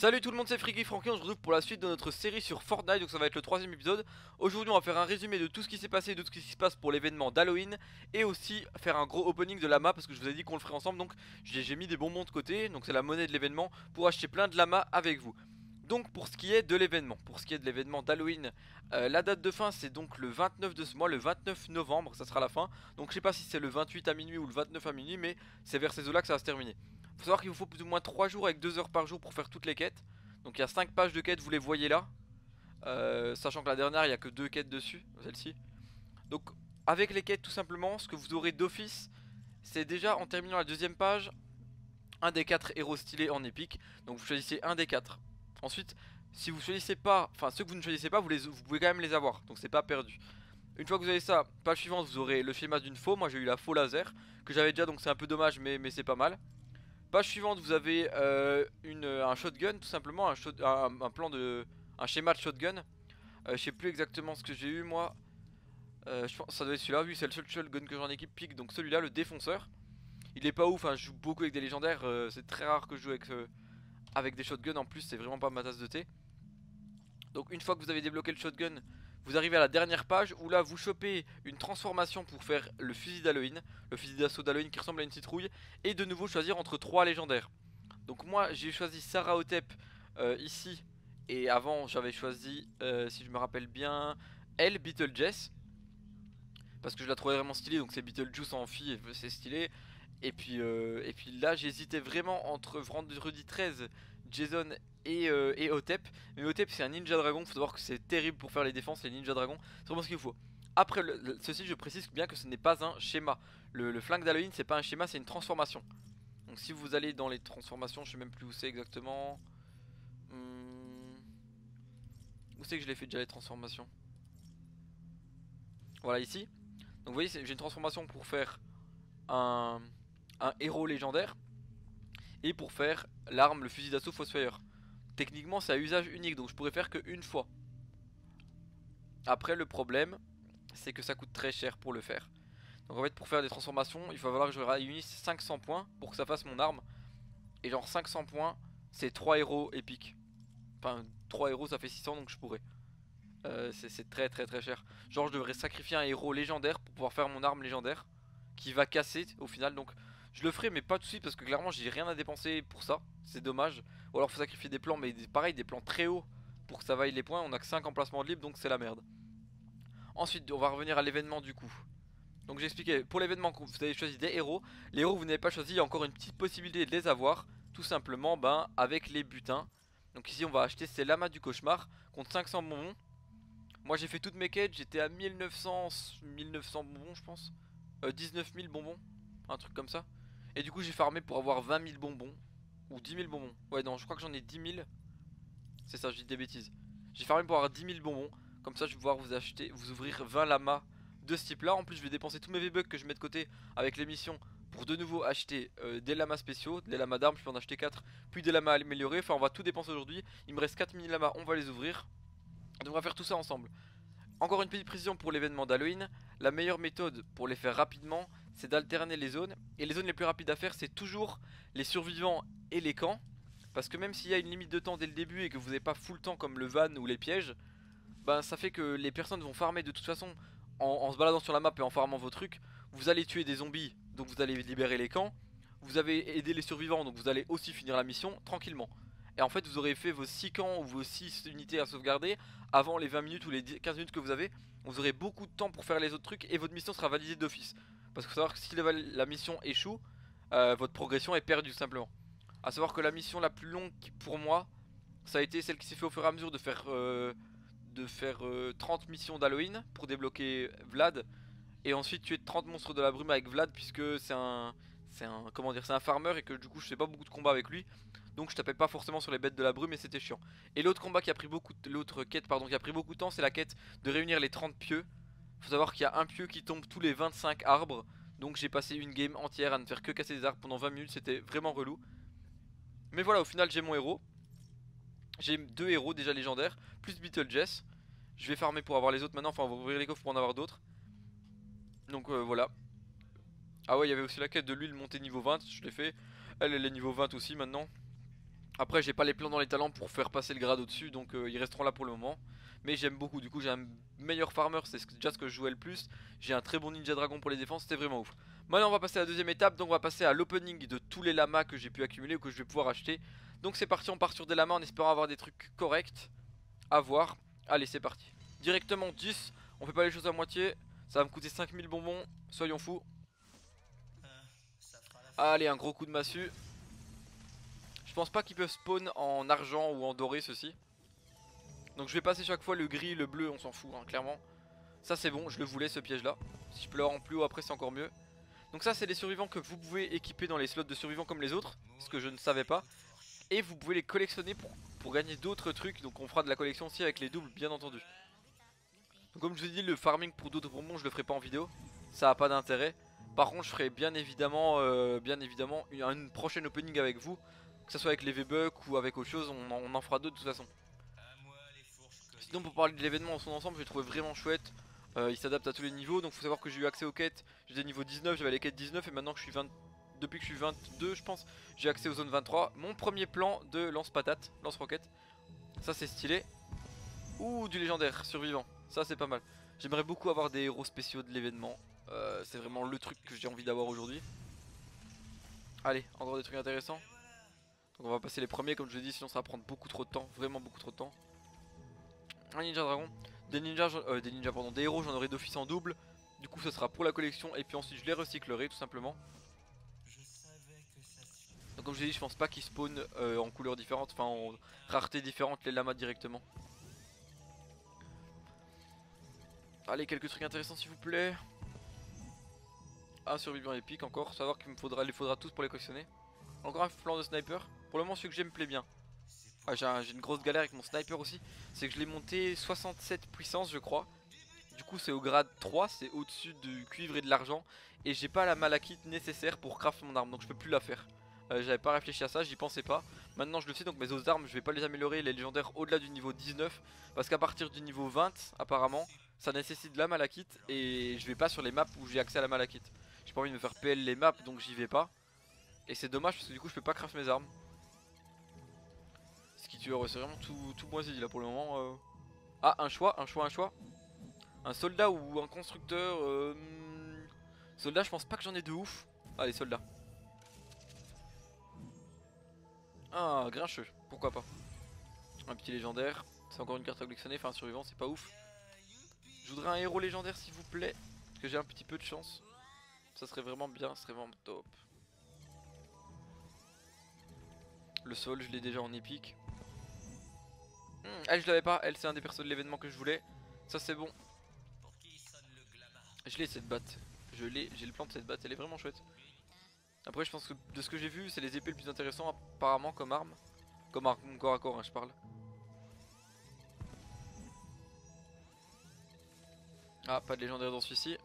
Salut tout le monde, c'est Freaky Franky, on se retrouve pour la suite de notre série sur Fortnite, donc ça va être le troisième épisode. Aujourd'hui on va faire un résumé de tout ce qui s'est passé et de tout ce qui se passe pour l'événement d'Halloween. Et aussi faire un gros opening de la map parce que je vous ai dit qu'on le ferait ensemble, donc j'ai mis des bonbons de côté, donc c'est la monnaie de l'événement, pour acheter plein de lamas avec vous. Donc pour ce qui est de l'événement, d'Halloween, la date de fin c'est donc le 29 de ce mois, le 29 novembre, ça sera la fin. Donc je sais pas si c'est le 28 à minuit ou le 29 à minuit, mais c'est vers ces eaux là que ça va se terminer. Faut savoir qu'il vous faut plus ou moins 3 jours avec 2 heures par jour pour faire toutes les quêtes. Donc il y a 5 pages de quêtes, vous les voyez là. Sachant que la dernière il n'y a que 2 quêtes dessus, celle-ci. Donc avec les quêtes tout simplement, ce que vous aurez d'office, c'est déjà en terminant la deuxième page, un des 4 héros stylés en épique. Donc vous choisissez un des 4. Ensuite, si vous choisissez pas, enfin ceux que vous ne choisissez pas, vous pouvez quand même les avoir. Donc c'est pas perdu. Une fois que vous avez ça, page suivante, vous aurez le schéma d'une faux. Moi j'ai eu la faux laser, que j'avais déjà, donc c'est un peu dommage, mais c'est pas mal. Page suivante, vous avez un shotgun, tout simplement, un plan de, un schéma de shotgun. Je sais plus exactement ce que j'ai eu moi. Je pense que ça doit être celui-là. Oui, c'est le seul shotgun que j'ai en équipe pique. Donc celui-là, le défonceur. Il est pas ouf. Hein, je joue beaucoup avec des légendaires. C'est très rare que je joue avec des shotguns. En plus, c'est vraiment pas ma tasse de thé. Donc une fois que vous avez débloqué le shotgun, vous arrivez à la dernière page où là vous chopez une transformation pour faire le fusil d'Halloween, le fusil d'assaut d'Halloween qui ressemble à une citrouille, et de nouveau choisir entre 3 légendaires. Donc moi j'ai choisi Sarah Otep ici, et avant j'avais choisi, si je me rappelle bien, elle, Beetlejuice, parce que je la trouvais vraiment stylée, donc c'est Beetlejuice en fille, et c'est stylé. Et puis là j'hésitais vraiment entre Vendredi 13, Jason et Otep. Mais Otep c'est un ninja dragon, faut savoir que c'est terrible pour faire les défenses, les ninja dragons, c'est vraiment ce qu'il faut. Après ceci je précise bien que ce n'est pas un schéma. Le flingue d'Halloween c'est pas un schéma, c'est une transformation. Donc si vous allez dans les transformations, je sais même plus où c'est exactement. Où c'est que je l'ai fait déjà les transformations? Voilà ici. Donc vous voyez j'ai une transformation pour faire un, un héros légendaire et pour faire l'arme, le fusil d'assaut Fosfire. Techniquement c'est à usage unique donc je pourrais faire qu'une fois. Après le problème c'est que ça coûte très cher pour le faire. Donc en fait pour faire des transformations il va falloir que je réunisse 500 points pour que ça fasse mon arme. Et genre 500 points c'est 3 héros épiques. Enfin 3 héros ça fait 600 donc je pourrais. C'est très très très cher. Genre je devrais sacrifier un héros légendaire pour pouvoir faire mon arme légendaire qui va casser au final. Donc je le ferai mais pas tout de suite parce que clairement j'ai rien à dépenser pour ça. C'est dommage. Ou alors faut sacrifier des plans mais pareil des plans très hauts pour que ça vaille les points. On a que 5 emplacements de libre donc c'est la merde. Ensuite on va revenir à l'événement du coup. Donc j'ai expliqué pour l'événement que vous avez choisi des héros. Les héros que vous n'avez pas choisi, il y a encore une petite possibilité de les avoir. Tout simplement avec les butins. Donc ici on va acheter ces lamas du cauchemar contre 500 bonbons. Moi j'ai fait toutes mes quêtes, j'étais à 1900 bonbons je pense. 19 000 bonbons, un truc comme ça. Et du coup j'ai farmé pour avoir 20 000 bonbons. Ou 10 000 bonbons. Ouais non je crois que j'en ai 10 000. C'est ça, je dis des bêtises. J'ai farmé pour avoir 10 000 bonbons. Comme ça je vais pouvoir vous acheter, vous ouvrir 20 lamas de ce type là. En plus je vais dépenser tous mes V-Bucks que je mets de côté avec les missions pour de nouveau acheter des lamas spéciaux, des lamas d'armes, je peux en acheter 4. Puis des lamas améliorés, enfin on va tout dépenser aujourd'hui. Il me reste 4 mini lamas, on va les ouvrir. Donc on va faire tout ça ensemble. Encore une petite précision pour l'événement d'Halloween, la meilleure méthode pour les faire rapidement, c'est d'alterner les zones. Et les zones les plus rapides à faire, c'est toujours les survivants et les camps. Parce que même s'il y a une limite de temps dès le début et que vous n'avez pas full temps comme le van ou les pièges, ben ça fait que les personnes vont farmer de toute façon en se baladant sur la map et en farmant vos trucs. Vous allez tuer des zombies, donc vous allez libérer les camps. Vous avez aidé les survivants, donc vous allez aussi finir la mission tranquillement. Et en fait vous aurez fait vos 6 camps ou vos 6 unités à sauvegarder avant les 20 minutes ou les 15 minutes que vous avez. Vous aurez beaucoup de temps pour faire les autres trucs et votre mission sera validée d'office. Parce qu'il faut savoir que si la mission échoue, votre progression est perdue simplement. A savoir que la mission la plus longue pour moi, ça a été celle qui s'est fait au fur et à mesure de faire 30 missions d'Halloween pour débloquer Vlad. Et ensuite tuer 30 monstres de la brume avec Vlad puisque comment dire, c'est un farmer et que du coup je fais pas beaucoup de combats avec lui. Donc je tapais pas forcément sur les bêtes de la brume et c'était chiant. Et l'autre combat qui a pris beaucoup l'autre quête pardon qui a pris beaucoup de temps, c'est la quête de réunir les 30 pieux. Faut savoir qu'il y a un pieu qui tombe tous les 25 arbres. Donc j'ai passé une game entière à ne faire que casser des arbres pendant 20 minutes, c'était vraiment relou. Mais voilà, au final j'ai mon héros. J'ai 2 héros déjà légendaires, plus Beetlejuice. Je vais farmer pour avoir les autres maintenant, enfin on va ouvrir les coffres pour en avoir d'autres. Donc voilà. Ah ouais, il y avait aussi la quête de l'huile montée niveau 20, je l'ai fait. Elle est niveau 20 aussi maintenant. Après j'ai pas les plans dans les talents pour faire passer le grade au dessus, donc ils resteront là pour le moment. Mais j'aime beaucoup, du coup j'ai un meilleur farmer, c'est déjà ce que je jouais le plus. J'ai un très bon ninja dragon pour les défenses, c'était vraiment ouf. Maintenant on va passer à la deuxième étape, donc on va passer à l'opening de tous les lamas que j'ai pu accumuler ou que je vais pouvoir acheter. Donc c'est parti, on part sur des lamas en espérant avoir des trucs corrects à voir. Allez c'est parti. Directement 10, on fait pas les choses à moitié. Ça va me coûter 5000 bonbons, soyons fous. Allez un gros coup de massue. Je pense pas qu'ils peuvent spawn en argent ou en doré ceci. Donc je vais passer chaque fois le gris, le bleu, on s'en fout hein, clairement. Ça c'est bon, je le voulais ce piège là. Si je peux l'avoir en plus haut après c'est encore mieux. Donc ça c'est les survivants que vous pouvez équiper dans les slots de survivants comme les autres, ce que je ne savais pas. Et vous pouvez les collectionner pour gagner d'autres trucs, donc on fera de la collection aussi avec les doubles bien entendu. Donc comme je vous ai dit, le farming pour d'autres bonbons je le ferai pas en vidéo, ça a pas d'intérêt. Par contre je ferai bien évidemment une prochaine opening avec vous, que ce soit avec les V-Bucks ou avec autre chose, on en fera d'autres de toute façon. Sinon pour parler de l'événement en son ensemble, je l'ai trouvé vraiment chouette. Il s'adapte à tous les niveaux, donc faut savoir que j'ai eu accès aux quêtes. J'étais niveau 19, j'avais les quêtes 19 et maintenant que je suis 20, depuis que je suis 22 je pense, j'ai accès aux zones 23. Mon premier plan de lance-patate, lance-roquette, ça c'est stylé. Ouh du légendaire, survivant, ça c'est pas mal. J'aimerais beaucoup avoir des héros spéciaux de l'événement, c'est vraiment le truc que j'ai envie d'avoir aujourd'hui. Allez, encore des trucs intéressants. Donc on va passer les premiers comme je l'ai dit, sinon ça va prendre beaucoup trop de temps, vraiment beaucoup trop de temps. Un ninja dragon, des héros j'en aurai d'office en double. Du coup ça sera pour la collection et puis ensuite je les recyclerai tout simplement. Donc comme je l'ai dit je pense pas qu'ils spawnent en couleurs différentes, enfin en rareté différentes les lamas directement. Allez quelques trucs intéressants s'il vous plaît. Un survivant épique encore, savoir qu'il les faudra tous pour les collectionner. Encore un plan de sniper, pour le moment celui que j'aime me plaît bien. Ah, j'ai une grosse galère avec mon sniper aussi, c'est que je l'ai monté 67 puissance je crois. Du coup c'est au grade 3, c'est au-dessus du cuivre et de l'argent. Et j'ai pas la malachite nécessaire pour craft mon arme, donc je peux plus la faire. J'avais pas réfléchi à ça, j'y pensais pas. Maintenant je le sais, donc mes autres armes je vais pas les améliorer, les légendaires au-delà du niveau 19. Parce qu'à partir du niveau 20 apparemment ça nécessite de la malachite. Et je vais pas sur les maps où j'ai accès à la malachite. J'ai pas envie de me faire PL les maps donc j'y vais pas. Et c'est dommage parce que du coup je peux pas craft mes armes. Ce qui tueur, c'est vraiment tout moisi là pour le moment. Ah un choix. Un soldat ou un constructeur soldat je pense pas que j'en ai de ouf. Allez soldat. Ah grincheux, pourquoi pas. Un petit légendaire, c'est encore une carte à collectionner, enfin un survivant c'est pas ouf. Je voudrais un héros légendaire s'il vous plaît, parce que j'ai un petit peu de chance. Ça serait vraiment bien, ça serait vraiment top. Le sol je l'ai déjà en épique. Elle je l'avais pas, elle c'est un des persos de l'événement que je voulais. Ça c'est bon. Je l'ai cette batte. J'ai le plan de cette batte, elle est vraiment chouette. Après je pense que de ce que j'ai vu c'est les épées le plus intéressant apparemment comme arme. Comme arme corps à corps hein, je parle. Ah pas de légendaire dans celui-ci.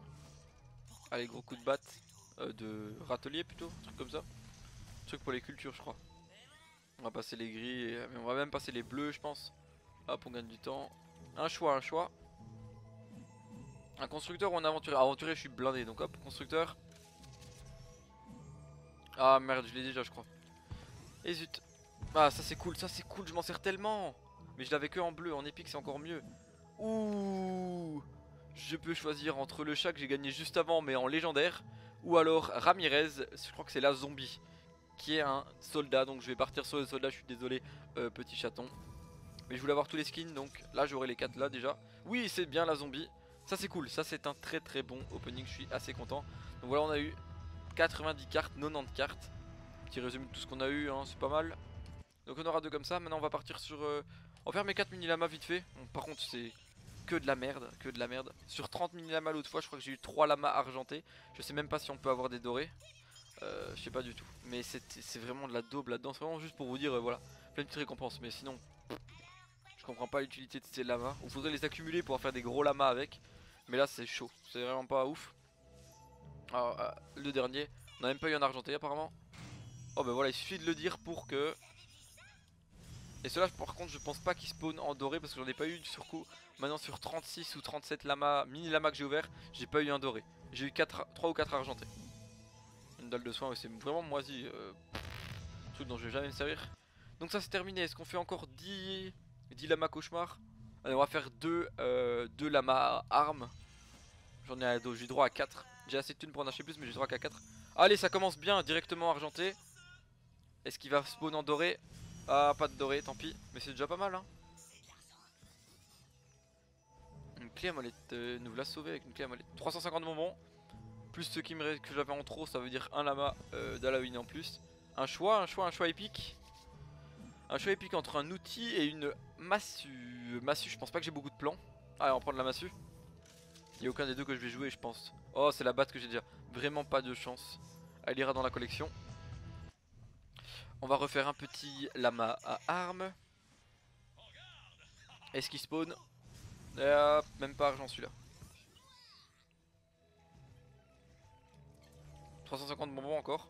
Allez gros coup de batte. De râtelier plutôt, un truc comme ça. Un truc pour les cultures je crois. On va passer les gris, mais on va même passer les bleus je pense. Hop on gagne du temps. Un choix. Un constructeur ou un aventurier. Aventurier je suis blindé donc hop constructeur. Ah merde je l'ai déjà je crois. Et zut. Ah ça c'est cool, je m'en sers tellement. Mais je l'avais que en bleu, en épique c'est encore mieux. Ouh. Je peux choisir entre le chat que j'ai gagné juste avant mais en légendaire. Ou alors Ramirez, je crois que c'est la zombie. Qui est un soldat, donc je vais partir sur le soldat, je suis désolé petit chaton. Mais je voulais avoir tous les skins donc là j'aurai les 4 là déjà. Oui c'est bien la zombie. Ça c'est cool, ça c'est un très bon opening, je suis assez content. Donc voilà on a eu 90 cartes, 90 cartes. Petit résumé de tout ce qu'on a eu, hein, c'est pas mal. Donc on aura deux comme ça, maintenant on va partir sur... On va faire mes 4 mini lamas vite fait. Bon, par contre c'est que de la merde, Sur 30 mini lamas l'autre fois je crois que j'ai eu 3 lamas argentés. Je sais même pas si on peut avoir des dorés. Je sais pas du tout. Mais c'est vraiment de la daube là-dedans, c'est vraiment juste pour vous dire voilà, plein de petites récompenses. Mais sinon, je comprends pas l'utilité de ces lamas. Il faudrait les accumuler pour faire des gros lamas avec. Mais là c'est chaud, c'est vraiment pas ouf. Alors le dernier, on a même pas eu un argenté apparemment. Oh bah voilà, il suffit de le dire pour que... Et ceux-là par contre je pense pas qu'ils spawnent en doré parce que j'en ai pas eu du surcoup. Maintenant sur 36 ou 37 lamas, mini lamas que j'ai ouvert, j'ai pas eu un doré. J'ai eu 3 ou 4 argentés. Une dalle de soin, c'est vraiment moisi. Truc dont je vais jamais me servir. Donc ça c'est terminé. Est-ce qu'on fait encore 10 lamas cauchemar? Allez, on va faire 2 lamas armes. J'ai droit à 4. J'ai assez de thunes pour en acheter plus, mais j'ai droit qu'à 4. Allez, ça commence bien, directement argenté. Est-ce qu'il va spawn en doré? Ah, pas de doré, tant pis. Mais c'est déjà pas mal, hein. Une clé à molette, nous l'a sauvé avec une clé à molette. 350 bonbons. Plus ceux que j'avais en trop, ça veut dire un lama d'Halloween en plus. Un choix épique. Un choix épique entre un outil et une massue. Massue, je pense pas que j'ai beaucoup de plans. Allez, on va prendre la massue. Il n'y a aucun des deux que je vais jouer, je pense. Oh, c'est la batte que j'ai déjà. Vraiment pas de chance. Elle ira dans la collection. On va refaire un petit lama à armes. Est-ce qu'il spawn? Même pas argent celui-là. 350 bonbons encore.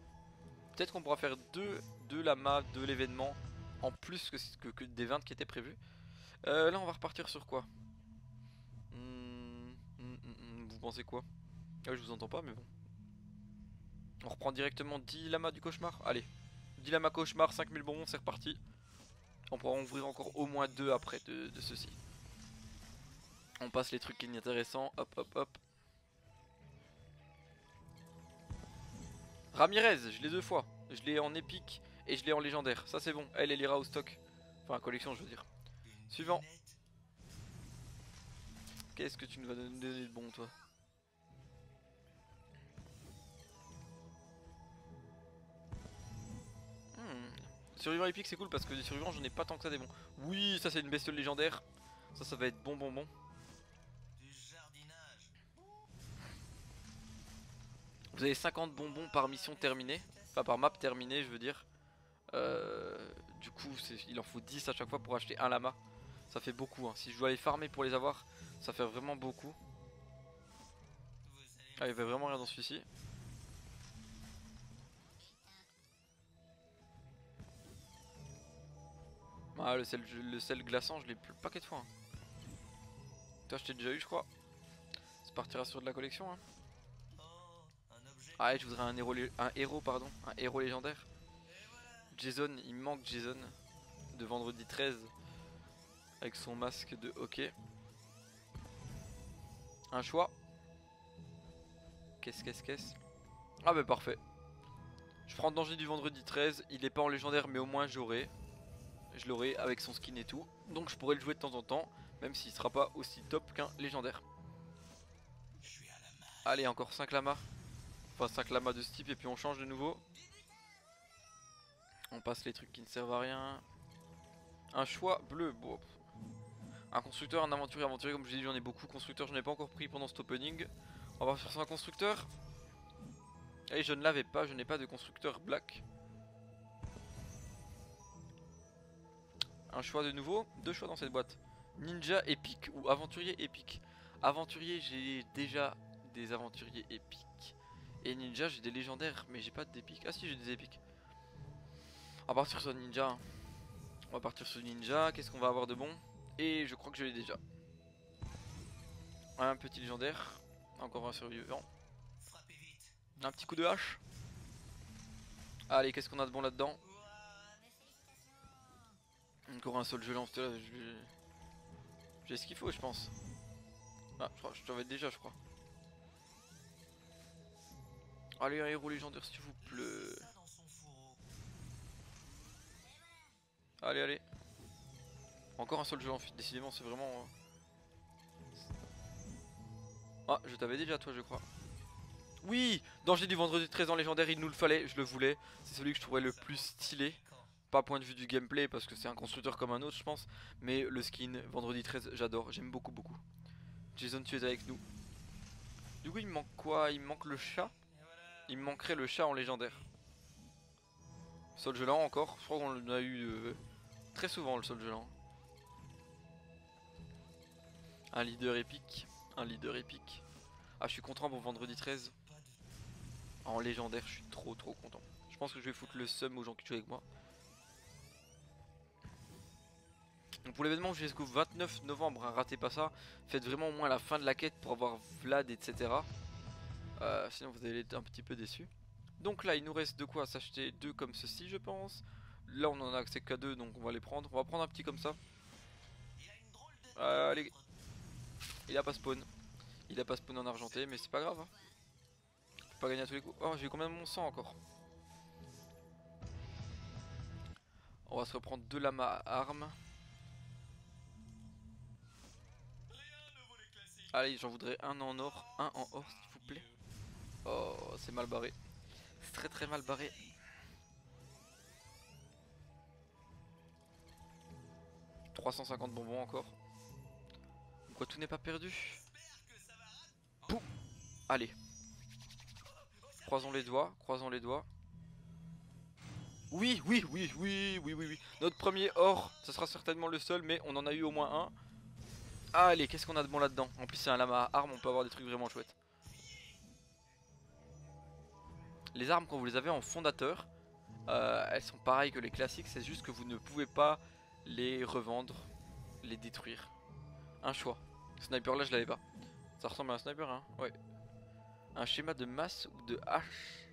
Peut-être qu'on pourra faire deux lamas de l'événement en plus que des 20 qui étaient prévus. Là on va repartir sur quoi? Vous pensez quoi? Ah, je vous entends pas mais bon. On reprend directement 10 lamas du cauchemar. Allez, 10 lamas cauchemar, 5000 bonbons, c'est reparti. On pourra en ouvrir encore au moins 2 après de ceux-ci. On passe les trucs inintéressants, hop hop hop. Ramirez, je l'ai 2 fois. Je l'ai en épique et je l'ai en légendaire. Ça c'est bon, elle ira au stock. Enfin collection je veux dire. Suivant. Qu'est-ce que tu nous vas donner de bon toi? Survivant épique c'est cool parce que des survivants j'en ai pas tant que ça des bons. Oui ça c'est une bestiole légendaire. Ça va être bon. Vous avez 50 bonbons par mission terminée. Enfin par map terminée je veux dire. Du coup il en faut 10 à chaque fois pour acheter un lama. Ça fait beaucoup hein. Si je dois aller farmer pour les avoir, ça fait vraiment beaucoup. Ah il y avait vraiment rien dans celui-ci. Ah le sel glaçant je l'ai plus le paquet de fois hein. Toi je t'ai déjà eu je crois. Ça partira sur de la collection hein. Ah ouais, je voudrais un héros légendaire. Jason, il me manque Jason de vendredi 13 avec son masque de hockey. Un choix. Qu'est-ce. Ah bah parfait. Je prends le danger du vendredi 13, il est pas en légendaire mais au moins je l'aurai avec son skin et tout. Donc je pourrais le jouer de temps en temps, même s'il sera pas aussi top qu'un légendaire. Allez encore 5 lamas. Enfin 5 lamas de ce type et puis on change de nouveau. On passe les trucs qui ne servent à rien. Un choix bleu, bon. Un constructeur, un aventurier, comme je l'ai dit j'en ai beaucoup. Constructeur j'en ai pas encore pris pendant cet opening. On va faire sur un constructeur. Et je ne l'avais pas, je n'ai pas de constructeur black. Un choix de nouveau, 2 choix dans cette boîte. Ninja épique ou aventurier épique. Aventurier j'ai déjà des aventuriers épiques. Et ninja j'ai des légendaires mais j'ai pas d'épiques. Ah si j'ai des épiques. On va partir sur ninja hein. On va partir sur ninja, qu'est-ce qu'on va avoir de bon? Et je crois que je l'ai déjà. Un petit légendaire. Encore un survivant. Un petit coup de hache. Allez, qu'est-ce qu'on a de bon là-dedans? Encore un sol gelant. J'ai ce qu'il faut, je pense. Ah, je t'avais déjà, je crois. Allez, un héros légendaire, s'il vous plaît. Allez. Encore un sol gelant, décidément, c'est vraiment. Ah, je t'avais déjà, toi, je crois. Oui, danger du vendredi 13 en légendaire, il nous le fallait, je le voulais. C'est celui que je trouvais le plus stylé. Pas point de vue du gameplay parce que c'est un constructeur comme un autre je pense. Mais le skin vendredi 13 j'adore, j'aime beaucoup. Jason tu es avec nous. Du coup il me manque quoi? Il me manque le chat. Il me manquerait le chat en légendaire. Sol gelant encore, je crois qu'on a eu très souvent le sol gelant. Un leader épique. Ah je suis content pour vendredi 13. En légendaire je suis trop content. Je pense que je vais foutre le seum aux gens qui jouent avec moi. Donc pour l'événement jusqu'au 29 novembre, hein, ratez pas ça. Faites vraiment au moins la fin de la quête pour avoir Vlad etc. Sinon vous allez être un petit peu déçus. Donc là il nous reste de quoi s'acheter 2 comme ceci je pense. Là on en a accès qu'à 2 donc on va les prendre. On va prendre un petit comme ça. Allez. Il a pas spawn. Il a pas spawn en argenté mais c'est pas grave hein. Je peux pas gagner à tous les coups. Oh j'ai combien de mon sang encore. On va se reprendre 2 lamas à armes. Allez j'en voudrais un en or. Un en or s'il vous plaît. Oh c'est mal barré. C'est très très mal barré. « 350 bonbons encore. Quoi tout n'est pas perdu. Poum. Allez. Croisons les doigts, croisons les doigts. Oui, oui, oui, oui, oui, oui, oui. Notre premier or, ce sera certainement le seul, mais on en a eu au moins un. Allez, qu'est-ce qu'on a de bon là-dedans? En plus c'est un lama à armes, on peut avoir des trucs vraiment chouettes. Les armes quand vous les avez en fondateur, elles sont pareilles que les classiques, c'est juste que vous ne pouvez pas les revendre, les détruire. Un choix. Sniper là je l'avais pas. Ça ressemble à un sniper hein, ouais. Un schéma de masse ou de hache.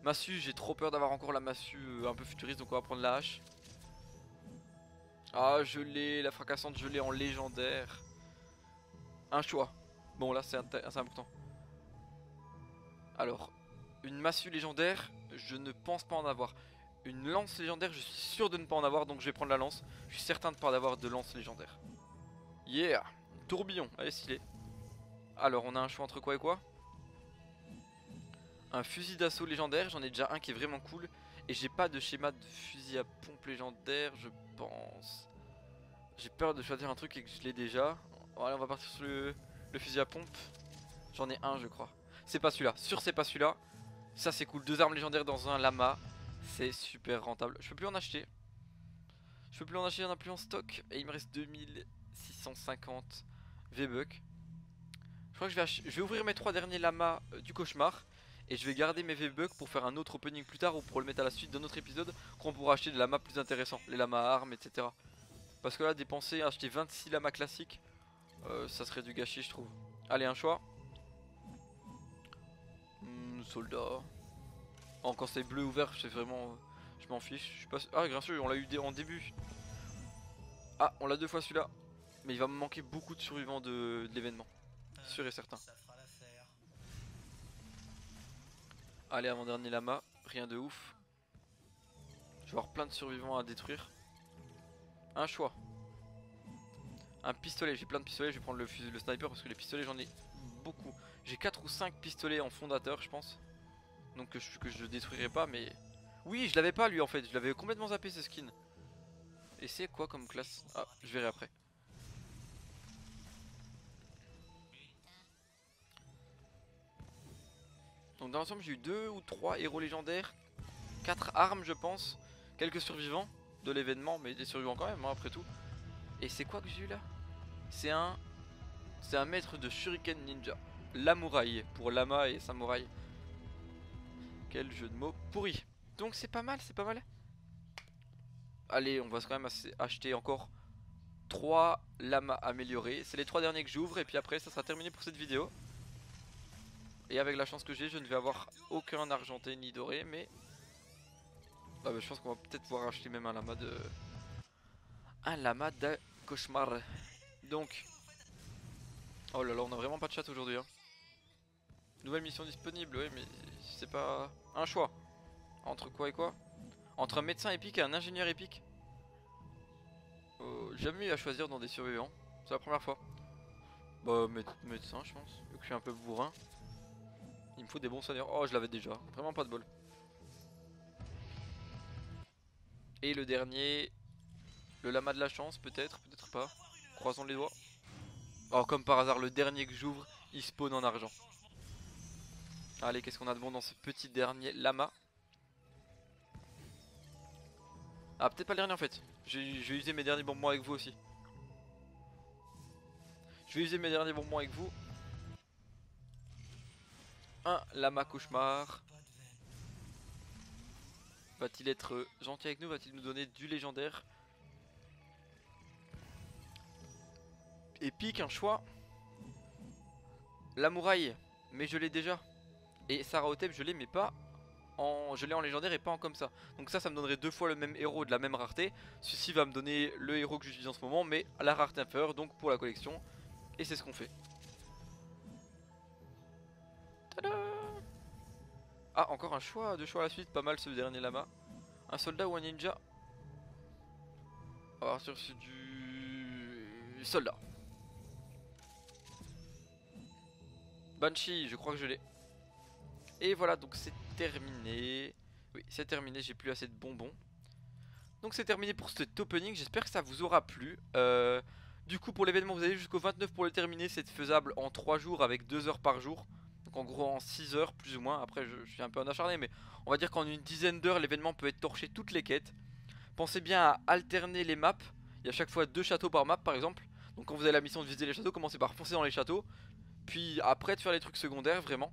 Massue, j'ai trop peur d'avoir encore la massue un peu futuriste, donc on va prendre la hache. Ah je l'ai, la fracassante je l'ai en légendaire. Un choix. Bon là c'est important. Alors, une massue légendaire, je ne pense pas en avoir. Une lance légendaire, je suis sûr de ne pas en avoir, donc je vais prendre la lance. Je suis certain de ne pas avoir de lance légendaire. Yeah. Tourbillon, allez stylé. Alors on a un choix entre quoi et quoi? Un fusil d'assaut légendaire, j'en ai déjà un qui est vraiment cool. Et j'ai pas de schéma de fusil à pompe légendaire, je pense. J'ai peur de choisir un truc et que je l'ai déjà. Allez, on va partir sur le fusil à pompe. J'en ai un je crois. C'est pas celui-là, sûr c'est pas celui-là. Ça c'est cool, 2 armes légendaires dans un lama. C'est super rentable. Je peux plus en acheter. Je peux plus en acheter, il n'y en a plus en stock. Et il me reste 2650 V-Bucks. Je crois que je vais ouvrir mes 3 derniers lamas du cauchemar. Et je vais garder mes V-Bucks pour faire un autre opening plus tard ou pour le mettre à la suite d'un autre épisode. Qu'on pourra acheter des lamas plus intéressants, les lamas à armes, etc. Parce que là, dépenser, acheter 26 lamas classiques, ça serait du gâchis, je trouve. Allez, un choix. Soldat. Oh, quand c'est bleu ou vert, c'est vraiment. Je m'en fiche. Je suis pas. Ah, gracieux, on l'a eu en début. Ah, on l'a 2 fois celui-là. Mais il va me manquer beaucoup de survivants de l'événement. Sûr et certain. Allez, avant-dernier lama, rien de ouf. Je vais avoir plein de survivants à détruire. Un choix. Un pistolet, j'ai plein de pistolets, je vais prendre le sniper parce que les pistolets j'en ai beaucoup. J'ai 4 ou 5 pistolets en fondateur je pense. Donc que je détruirai pas mais... Oui je l'avais pas lui en fait, je l'avais complètement zappé ce skin. Et c'est quoi comme classe? Ah je verrai après. Donc dans l'ensemble j'ai eu 2 ou 3 héros légendaires. 4 armes je pense. Quelques survivants de l'événement mais des survivants quand même hein, après tout. Et c'est quoi que j'ai eu là? C'est un maître de shuriken ninja. Lamouraï pour lama et samouraï. Quel jeu de mots pourri. Donc c'est pas mal, c'est pas mal. Allez, on va quand même acheter encore 3 lamas améliorés. C'est les 3 derniers que j'ouvre et puis après ça sera terminé pour cette vidéo. Et avec la chance que j'ai, je ne vais avoir aucun argenté ni doré, mais... Ah bah, je pense qu'on va peut-être pouvoir acheter même un lama de... Un lama de cauchemar. Donc... Oh là là, on a vraiment pas de chat aujourd'hui hein. Nouvelle mission disponible, oui mais c'est pas... Un choix. Entre quoi et quoi? Entre un médecin épique et un ingénieur épique. Jamais eu à choisir dans des survivants. C'est la première fois. Bah médecin je pense. Vu que je suis un peu bourrin. Il me faut des bons soigneurs. Oh je l'avais déjà. Vraiment pas de bol. Et le dernier. Le lama de la chance peut-être. Peut-être pas. Croisons les doigts. Oh comme par hasard le dernier que j'ouvre il spawn en argent. Allez qu'est-ce qu'on a de bon dans ce petit dernier lama? Ah peut-être pas le dernier en fait. Je vais user mes derniers bonbons avec vous aussi. Je vais user mes derniers bonbons avec vous. Un lama cauchemar. Va-t-il être gentil avec nous? Va-t-il nous donner du légendaire? Épique, un choix. Lamouraï, mais je l'ai déjà. Et Sarah Otep, je l'ai, mais pas je l'ai en légendaire et pas en comme ça. Donc ça me donnerait 2 fois le même héros de la même rareté. Ceci va me donner le héros que j'utilise en ce moment, mais à la rareté inférieure, donc pour la collection. Et c'est ce qu'on fait. Tada! Ah, encore un choix, 2 choix à la suite, pas mal ce dernier lama. Un soldat ou un ninja? On va partir sur du soldat. Banshee, je crois que je l'ai. Et voilà, donc c'est terminé. Oui, c'est terminé, j'ai plus assez de bonbons. Donc c'est terminé pour cet opening, j'espère que ça vous aura plu. Du coup pour l'événement vous avez jusqu'au 29 pour le terminer, c'est faisable en 3 jours avec 2 heures par jour. Donc en gros en 6 heures plus ou moins, après je suis un peu en acharné mais on va dire qu'en une dizaine d'heures l'événement peut être torché toutes les quêtes. Pensez bien à alterner les maps, il y a chaque fois 2 châteaux par map par exemple. Donc quand vous avez la mission de visiter les châteaux, commencez par foncer dans les châteaux. Puis après de faire les trucs secondaires vraiment.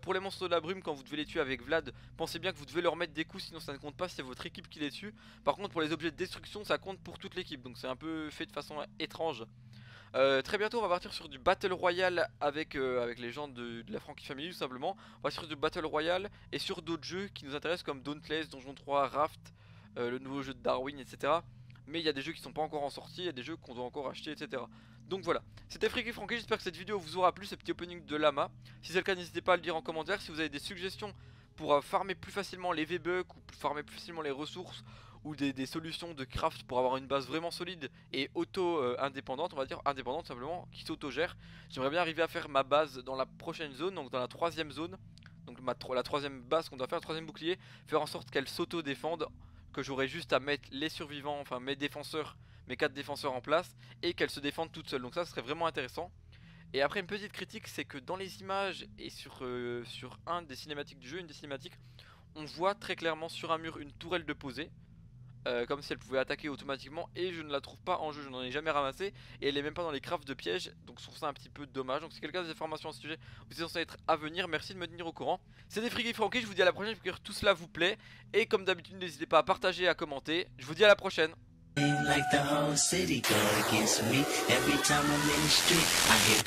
Pour les monstres de la brume, quand vous devez les tuer avec Vlad, pensez bien que vous devez leur mettre des coups, sinon ça ne compte pas si c'est votre équipe qui les tue. Par contre pour les objets de destruction ça compte pour toute l'équipe, donc c'est un peu fait de façon étrange. Très bientôt on va partir sur du Battle Royale avec les gens de la Frankie Family tout simplement. On va partir sur du Battle Royale et sur d'autres jeux qui nous intéressent comme Dauntless, Donjon 3, Raft, le nouveau jeu de Darwin, etc. Mais il y a des jeux qui sont pas encore en sortie, il y a des jeux qu'on doit encore acheter, etc. Donc voilà, c'était Freaky Frankie, j'espère que cette vidéo vous aura plu, ce petit opening de Lama. Si c'est le cas, n'hésitez pas à le dire en commentaire. Si vous avez des suggestions pour farmer plus facilement les V-Bucks ou farmer plus facilement les ressources, ou des solutions de craft pour avoir une base vraiment solide et auto-indépendante, on va dire indépendante simplement, qui s'auto-gère. J'aimerais bien arriver à faire ma base dans la prochaine zone, donc dans la 3ème zone. Donc la 3ème base qu'on doit faire, le 3ème bouclier, faire en sorte qu'elle s'auto-défende, que j'aurai juste à mettre les survivants, enfin mes défenseurs, mes 4 défenseurs en place, et qu'elle se défende toute seule. Donc ça serait vraiment intéressant. Et après une petite critique, c'est que dans les images et sur un des cinématiques du jeu, une des cinématiques, on voit très clairement sur un mur une tourelle de posée, comme si elle pouvait attaquer automatiquement, et je ne la trouve pas en jeu, je n'en ai jamais ramassé, et elle est même pas dans les crafts de pièges, donc je trouve ça un petit peu dommage. Donc si quelqu'un a des informations à ce sujet, vous êtes censé être à venir, merci de me tenir au courant. C'était Freaky Frankie, je vous dis à la prochaine, j'espère que tout cela vous plaît, et comme d'habitude n'hésitez pas à partager et à commenter, je vous dis à la prochaine. Like the whole city go against me. Every time I'm in the street, I hear